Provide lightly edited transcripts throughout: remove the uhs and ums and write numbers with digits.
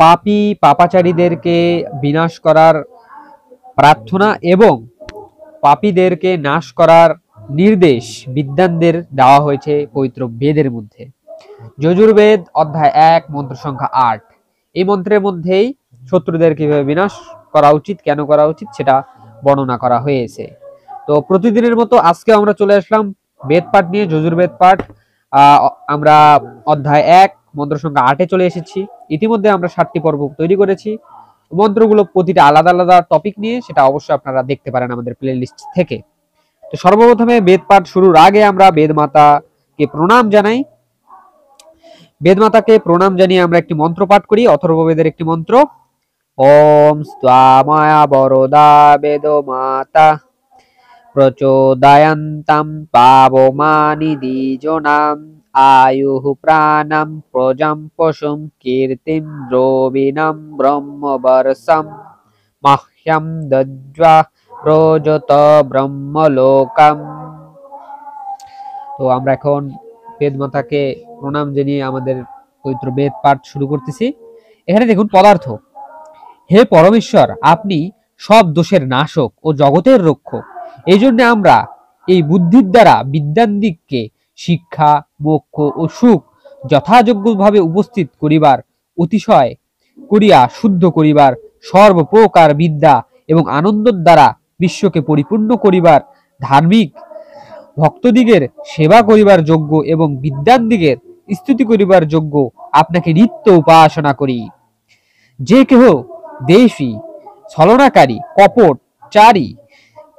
পাপী পাপাচারীদেরকে বিনাশ করার প্রার্থনা এবং পাপীদেরকে নাশ করার নির্দেশ বিদ্বানদের দেওয়া হয়েছে পবিত্র বেদের মধ্যে। যজুর্বেদ অধ্যায় 1 মন্ত্র সংখ্যা 8। এই মন্ত্রের মধ্যেই শত্রুদের কিভাবে বিনাশ করা উচিত, কেন করা উচিত সেটা বর্ণনা করা হয়েছে। তো প্রতিদিনের মতো আজকে আমরা চলে আসলাম বেদ পাঠ নিয়ে, যজুর্বেদ পাঠ। আমরা অধ্যায় 1 মন্ত্র সংখ্যা 8-এ চলে এসেছি। ইতিমধ্যে আমরা 7টি পর্ব তৈরি করেছি। মন্ত্রগুলো প্রতিটা আলাদা আলাদা টপিক নিয়ে, সেটা অবশ্যই আপনারা দেখতে পারেন আমাদের প্লে লিস্ট থেকে। তো সর্বপ্রথমে বেদ পাঠ শুরুর আগে আমরা বেদ মাতাকে প্রণাম জানাই। বেদ মাতাকে প্রণাম জানিয়ে আমরা একটি মন্ত্র পাঠ করি, অথর্ববেদের একটি মন্ত্র। ওম স্ত্বাময়া বরদা বেদ মাতা প্রচোদয়ান্তাম পাবমানি দ্বিজনাম আয়ুঃ প্রাণাম প্রজাম পশুম কীর্তিম দ্রবিণাম ব্রহ্মবর্ষম মাহ্যম দজ্জা প্রজত ব্রহ্মলোকাম। তো আমরা এখন বেদ মাতাকে প্রণাম জানিয়ে আমাদের পবিত্র বেদ পাঠ শুরু করতেছি। এখানে দেখুন পদার্থ। হে পরমেশ্বর, আপনি সব দোষের নাশক ও জগতের রক্ষক। এই জন্য আমরা এই বুদ্ধির দ্বারা বিদ্যান দিককে শিক্ষা, মোক্ষ ও সুখ যথাযোগ্যভাবে উপস্থিত করিবার, অতিশয় করিয়া শুদ্ধ করিবার, সর্বপ্রকার বিদ্যা এবং আনন্দের দ্বারা বিশ্বকে পরিপূর্ণ করিবার, ধার্মিক ভক্তদিগের সেবা করিবার যোগ্য এবং বিদ্যান দিগের স্তুতি করিবার যোগ্য আপনাকে নিত্য উপাসনা করি। যে কেহ দেশী, ছলনাকারী, কপট, চারী,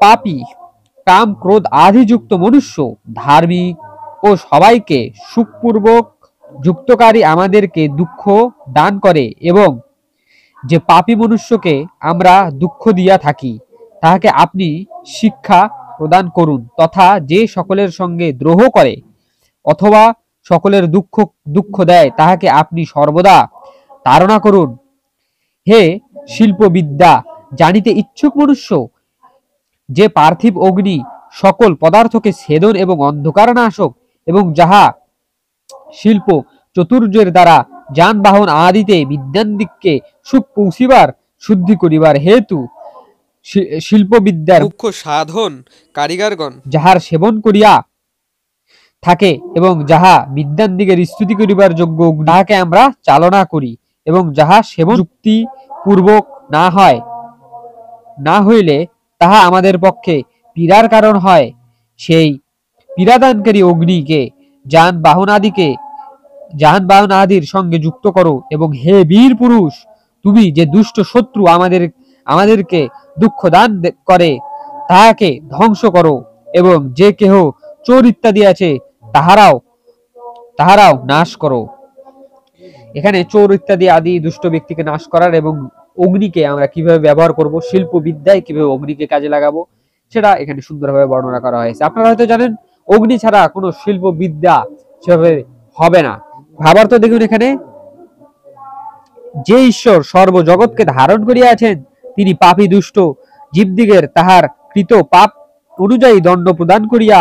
পাপী, কাম ক্রোধ আদিযুক্ত মনুষ্য, ধার্মিক ও সবাইকে সুখপূর্বক যুক্তকারী আমাদেরকে দুঃখ দান করে এবং যে পাপী মনুষ্যকে আমরা দুঃখ দিয়া থাকি তাহাকে আপনি শিক্ষা প্রদান করুন, তথা যে সকলের সঙ্গে দ্রোহ করে অথবা সকলের দুঃখ দেয় তাহাকে আপনি সর্বদা তাড়না করুন। হে শিল্পবিদ্যা জানিতে ইচ্ছুক মনুষ্য, যে পার্থিব অগ্নি সকল পদার্থকে ছেদন এবং অন্ধকার নাশক এবং যাহা শিল্প চতুর্যের দ্বারা যানবাহন আদিতে বিদ্যান দিককে সুখ পৌঁছিবার, শুদ্ধি করিবার হেতু শিল্পবিদ্যার মুখ্য সাধন কারিগরগণ যাহার সেবন করিয়া থাকে এবং যাহা বিদ্যান দিগের স্তুতি করিবার যোগ্য, তাহাকে আমরা চালনা করি এবং যাহা সেবন যুক্তি পূর্বক না হইলে তাহা আমাদের পক্ষে পীড়ার কারণ হয়, সেই পীড়াদানকারী অগ্নিকে যানবাহন আদির সঙ্গে যুক্ত করো। এবং হে বীর পুরুষ, তুমি যে দুষ্ট শত্রু আমাদেরকে দুঃখ দান করে তাহাকে ধ্বংস করো এবং যে কেহ চোর ইত্যাদি আছে তাহারাও নাশ করো। এখানে চোর ইত্যাদি আদি দুষ্ট ব্যক্তিকে নাশ করার এবং অগ্নিকে আমরা কিভাবে ব্যবহার করব, শিল্প বিদ্যায় কিভাবে অগ্নিকে কাজে লাগাবো, সেটা এখানে সুন্দরভাবে বর্ণনা করা হয়েছে। আপনারা হয়তো জানেন অগ্নি ছাড়া কোনো শিল্প বিদ্যা সেভাবে হবে না। ভাবার্থ দেখুন, এখানে যে ঈশ্বর সর্বজগৎকে ধারণ করিয়া আছেন তিনি পাপী দুষ্ট জীবদিগের তাহার কৃত পাপ অনুযায়ী দণ্ড প্রদান করিয়া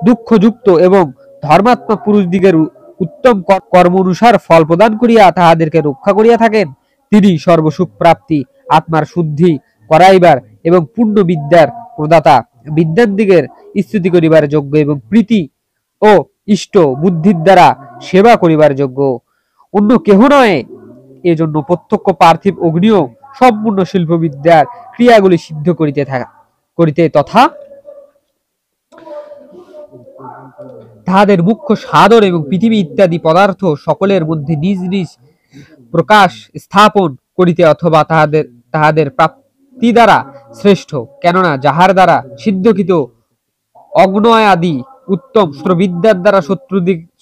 দুঃখযুক্ত এবং ধর্মাত্মক পুরুষ দিগের উত্তম কর্ম অনুসার ফল প্রদান করিয়া তাহাদেরকে রক্ষা করিয়া থাকেন। তিনি সর্বসুখ প্রাপ্তি, আত্মার শুদ্ধি করাইবার এবং পূর্ণ বিদ্যার প্রদাতা, বিদ্যান দিগের স্তুতি করিবার যোগ্য এবং প্রীতি ও ইষ্ট বুদ্ধির দ্বারা সেবা করিবার যোগ্য, অন্য কেহ নয়। এজন্য প্রত্যক্ষ পার্থিব অগ্নিও সম্পূর্ণ শিল্পবিদ্যার ক্রিয়াগুলি সিদ্ধ করিতে তথা তাহাদের মুখ্য সাধন এবং পৃথিবী ইত্যাদি পদার্থ সকলের মধ্যে নিজ নিজ প্রকাশ স্থাপন করিতে অথবা তাহাদের প্রাপ্তি দ্বারা শ্রেষ্ঠ। কেননা যাহার দ্বারা সিদ্ধকৃত অগ্নয় আদি উত্তম অস্ত্রবিদ্যার দ্বারা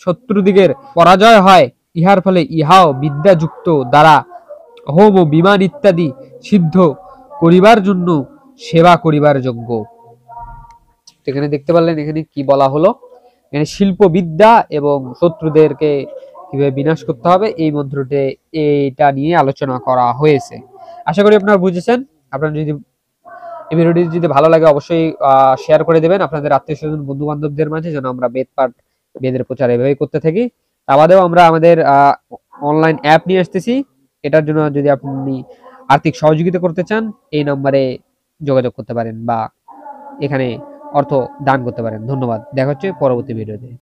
শত্রুদিগের পরাজয় হয়, ইহার ফলে ইহাও বিদ্যাযুক্ত দ্বারা হোম ও বিমান ইত্যাদি সিদ্ধ করিবার জন্য সেবা করিবার যোগ্য। এখানে দেখতে পারলেন এখানে কি বলা হলো, এখানে শিল্প বিদ্যা এবং শত্রুদেরকে কিভাবে বিনাশ করতে হবে এই মন্ত্রটি এটা নিয়ে আলোচনা করা হয়েছে। আশা করি আপনারা বুঝেছেন। আপনারা যদি এই ভিডিওটি যদি ভালো লাগে অবশ্যই শেয়ার করে দেবেন আপনাদের আত্মীয় স্বজন বন্ধু বান্ধবদের মাঝে, যেন আমরা বেদের প্রচার এভাবেই করতে থাকি। তা বাদেও আমরা আমাদের অনলাইন অ্যাপ নিয়ে আসতেছি। এটার জন্য যদি আপনি আর্থিক সহযোগিতা করতে চান, এই নাম্বারে যোগাযোগ করতে পারেন বা এখানে অর্থ দান করতে পারেন। ধন্যবাদ। দেখা হচ্ছে পরবর্তী ভিডিওতে।